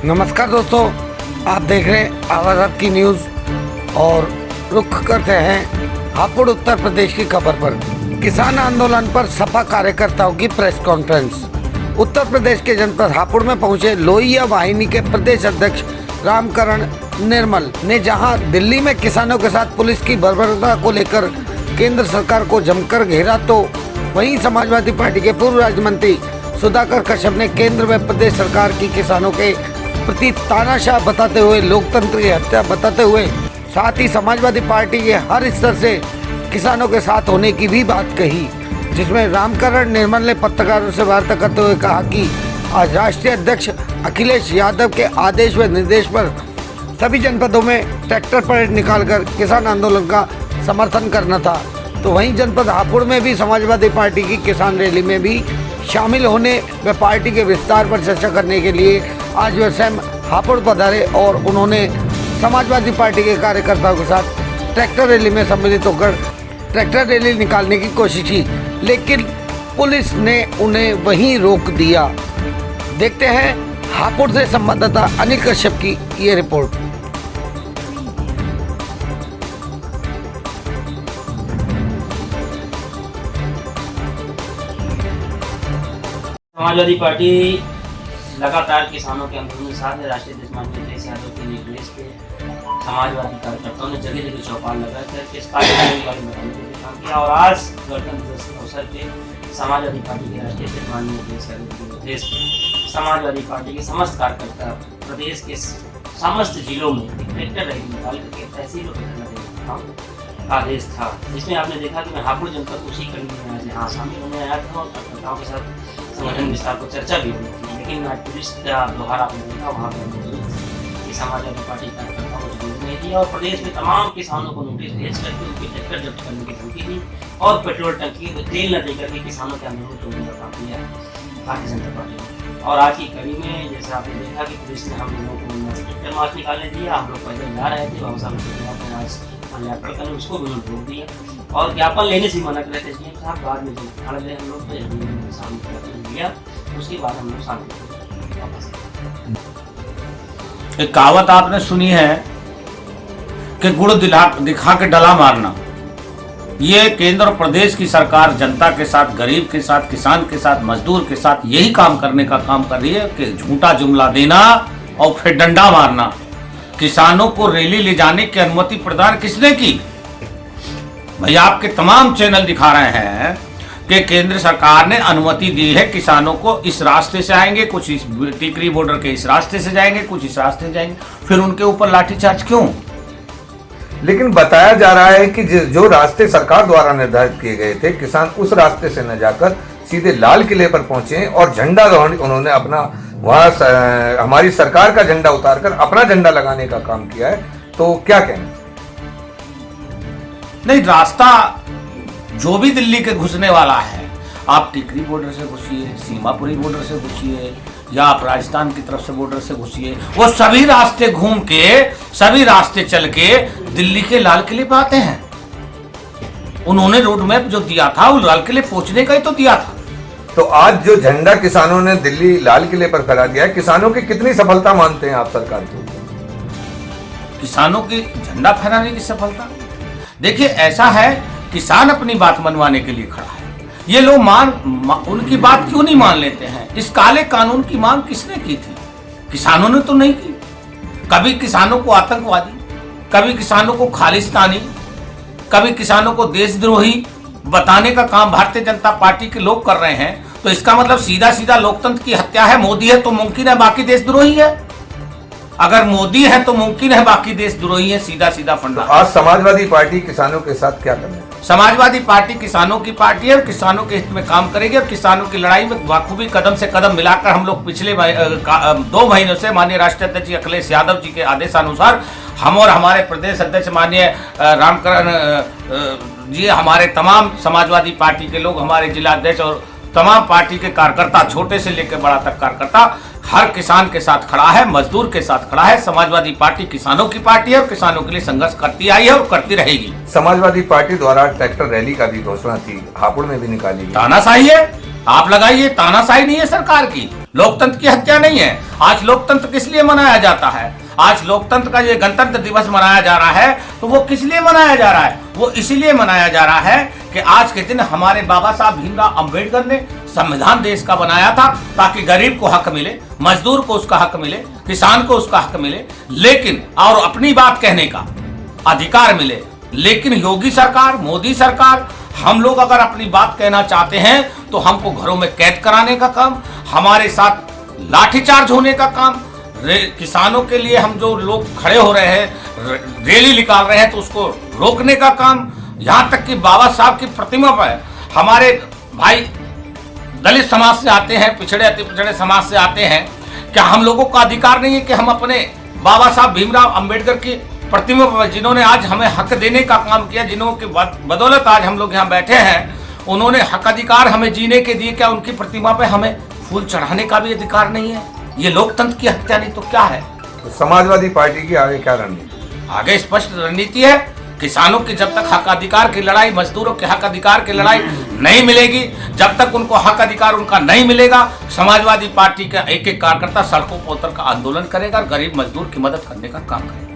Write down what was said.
नमस्कार दोस्तों, आप देख रहे हैं आवाज़ आपकी न्यूज़ और रुख करते हैं हापुड़ उत्तर प्रदेश की खबर पर। किसान आंदोलन पर सपा कार्यकर्ताओं की प्रेस कॉन्फ्रेंस। उत्तर प्रदेश के जनपद हापुड़ में पहुंचे लोहिया वाहिनी के प्रदेश अध्यक्ष रामकरण निर्मल ने जहां दिल्ली में किसानों के साथ पुलिस की बर्बरता को लेकर केंद्र सरकार को जमकर घेरा, तो वहीं समाजवादी पार्टी के पूर्व राज्य मंत्री सुधाकर कश्यप ने केंद्र व प्रदेश सरकार की किसानों के प्रति तानाशाह बताते हुए, लोकतंत्र की हत्या बताते हुए, साथ ही समाजवादी पार्टी के हर स्तर से किसानों के साथ होने की भी बात कही, जिसमें रामकरण निर्मल ने पत्रकारों से वार्ता करते हुए कहा कि आज राष्ट्रीय अध्यक्ष अखिलेश यादव के आदेश व निर्देश पर सभी जनपदों में ट्रैक्टर परेड निकालकर किसान आंदोलन का समर्थन करना था। तो वहीं जनपद हापुड़ में भी समाजवादी पार्टी की किसान रैली में भी शामिल होने व पार्टी के विस्तार पर चर्चा करने के लिए आज वे स्वयं हापुड़ पधारे और उन्होंने समाजवादी पार्टी के कार्यकर्ताओं के साथ ट्रैक्टर रैली में सम्मिलित होकर ट्रैक्टर रैली निकालने की कोशिश की, लेकिन पुलिस ने उन्हें वहीं रोक दिया। देखते हैं हापुड़ से संवाददाता अनिल कश्यप की ये रिपोर्ट। समाजवादी पार्टी लगातार किसानों के आंदोलन के साथ राष्ट्रीय अध्यक्ष माननीय अखिलेश यादव के निर्देश पे समाजवादी कार्यकर्ताओं ने जगह जगह चौपाल लगाकर इस कार्यक्रम के बारे में काम किया और आज गणतंत्र दिवस के अवसर पे समाजवादी पार्टी के राष्ट्रीय अध्यक्ष माननीय अखिलेश यादव के निर्देश पे समाजवादी पार्टी के समस्त कार्यकर्ता प्रदेश के समस्त जिलों में ट्रैक्टर रैली निकाल करके तहसील और धरना देने का आदेश था, जिसमें आपने देखा कि मैं हापुड़ जनपद उसी कड़ी में आज यहाँ शामिल होने आया था और कार्यकर्ताओं के साथ संगठन विस्तार को चर्चा भी हुई थी। लेकिन आज पुलिस का दोहरा आपने देखा वहाँ पर समाजवादी पार्टी कार्यकर्ताओं को जरूरत नहीं थी और प्रदेश में तमाम किसानों को नोटिस भेज करके उनके ट्रैक्टर जब्त करने की धमकी दी और पेट्रोल टंकी तेल न देकर के किसानों के आंदोलन को तोड़ने का काम किया भारतीय जनता पार्टी ने। और आज की कड़ी में जैसे आपने देखा कि पुलिस ने हम लोगों को ट्रैक्टर मार्च निकालने दिया, हम लोग पैदल जा रहे थे, बहुत सारे आज यात्रा उसको भी रोक दिया और ज्ञापन लेने से मना कर रहे थे साहब। बाद में जब खड़े रहे हम लोग तो सामने लिया, उसके बाद हम लोग सामने वापस। एक कहावत आपने सुनी है कि गुड़ दिखा के डला मारना। ये केंद्र और प्रदेश की सरकार जनता के साथ, गरीब के साथ, किसान के साथ, मजदूर के साथ यही काम करने का काम कर रही है कि झूठा जुमला देना और फिर डंडा मारना। किसानों को रैली ले जाने की अनुमति प्रदान किसने की? भैया आपके तमाम चैनल दिखा रहे हैं कि केंद्र सरकार ने अनुमति दी है, किसानों को इस रास्ते से आएंगे, कुछ इस टिकरी बॉर्डर के इस रास्ते से जाएंगे, कुछ इस रास्ते से जाएंगे, फिर उनके ऊपर लाठीचार्ज क्यों? लेकिन बताया जा रहा है कि जो रास्ते सरकार द्वारा निर्धारित किए गए थे, किसान उस रास्ते से न जाकर सीधे लाल किले पर पहुंचे और झंडा उन्होंने अपना वहां हमारी सरकार का झंडा उतारकर अपना झंडा लगाने का काम किया है। तो क्या कहना? नहीं, रास्ता जो भी दिल्ली के घुसने वाला है, आप टिकरी बॉर्डर से घुसिए, सीमापुरी बॉर्डर से घुसिए या आप राजस्थान की तरफ से बॉर्डर से घुसिए, वो सभी रास्ते घूम के, सभी रास्ते चल के दिल्ली के लाल किले पे आते हैं। उन्होंने रोड मैप जो दिया था वो लाल किले पहुंचने का ही तो दिया था। तो आज जो झंडा किसानों ने दिल्ली लाल किले पर फहरा दिया है, किसानों की कितनी सफलता मानते हैं आप सरकार को? किसानों की झंडा फहराने की सफलता? देखिए, ऐसा है, किसान अपनी बात मनवाने के लिए खड़ा है। ये लोग उनकी बात क्यों नहीं मान लेते हैं? इस काले कानून की मांग किसने की थी? किसानों ने तो नहीं की। कभी किसानों को आतंकवादी, कभी किसानों को खालिस्तानी, कभी किसानों को देशद्रोही बताने का काम भारतीय जनता पार्टी के लोग कर रहे हैं। तो इसका मतलब सीधा सीधा लोकतंत्र की हत्या है। मोदी है तो मुमकिन है बाकी देशद्रोही है, अगर मोदी है तो मुमकिन है बाकी देशद्रोही है, सीधा सीधा फंडा। तो आज समाजवादी पार्टी किसानों के साथ क्या करना है? समाजवादी पार्टी किसानों की पार्टी है और किसानों के हित में काम करेगी और किसानों की लड़ाई में बाखूबी कदम से कदम मिलाकर हम लोग पिछले 2 महीनों से माननीय राष्ट्रीय अध्यक्ष अखिलेश यादव जी के आदेशानुसार हम और हमारे प्रदेश अध्यक्ष माननीय रामकरण जी, हमारे तमाम समाजवादी पार्टी के लोग, हमारे जिला अध्यक्ष और तमाम पार्टी के कार्यकर्ता, छोटे से लेकर बड़ा तक कार्यकर्ता हर किसान के साथ खड़ा है, मजदूर के साथ खड़ा है। समाजवादी पार्टी किसानों की पार्टी है और किसानों के लिए संघर्ष करती आई है और करती रहेगी। समाजवादी पार्टी द्वारा ट्रैक्टर रैली का भी घोषणा थी, हापुड़ में भी निकाली। तानाशाही है, आप लगाइए, तानाशाही नहीं है सरकार की, लोकतंत्र की हत्या नहीं है। आज लोकतंत्र किस लिए मनाया जाता है? आज लोकतंत्र का ये गणतंत्र दिवस मनाया जा रहा है, तो वो किस लिए मनाया जा रहा है? वो इसलिए मनाया जा रहा है कि आज के दिन हमारे बाबा साहब भीमराव अंबेडकर ने संविधान देश का बनाया था ताकि गरीब को हक मिले, मजदूर को उसका हक मिले, किसान को उसका हक मिले, लेकिन और अपनी बात कहने का अधिकार मिले। लेकिन योगी सरकार, मोदी सरकार, हम लोग अगर अपनी बात कहना चाहते हैं तो हमको घरों में कैद कराने का काम, हमारे साथ लाठीचार्ज होने का काम, किसानों के लिए हम जो लोग खड़े हो रहे हैं, रैली निकाल रहे हैं तो उसको रोकने का काम, यहाँ तक कि बाबा साहब की प्रतिमा पर हमारे भाई दलित समाज से आते हैं, पिछड़े अति पिछड़े समाज से आते हैं, क्या हम लोगों का अधिकार नहीं है कि हम अपने बाबा साहब भीमराव अंबेडकर की प्रतिमा पर, जिन्होंने आज हमें हक देने का काम किया, जिन्हों की बदौलत आज हम लोग यहाँ बैठे हैं, उन्होंने हक अधिकार हमें जीने के दिए, क्या उनकी प्रतिमा पे हमें फूल चढ़ाने का भी अधिकार नहीं है? ये लोकतंत्र की हत्या नहीं तो क्या है? तो समाजवादी पार्टी की आगे क्या रणनीति? आगे स्पष्ट रणनीति है, किसानों की जब तक हक अधिकार की लड़ाई, मजदूरों के हक अधिकार की लड़ाई नहीं मिलेगी, जब तक उनको हक अधिकार उनका नहीं मिलेगा, समाजवादी पार्टी का एक एक कार्यकर्ता सड़कों पर उतर कर आंदोलन करेगा और गरीब मजदूर की मदद करने का काम करेगा।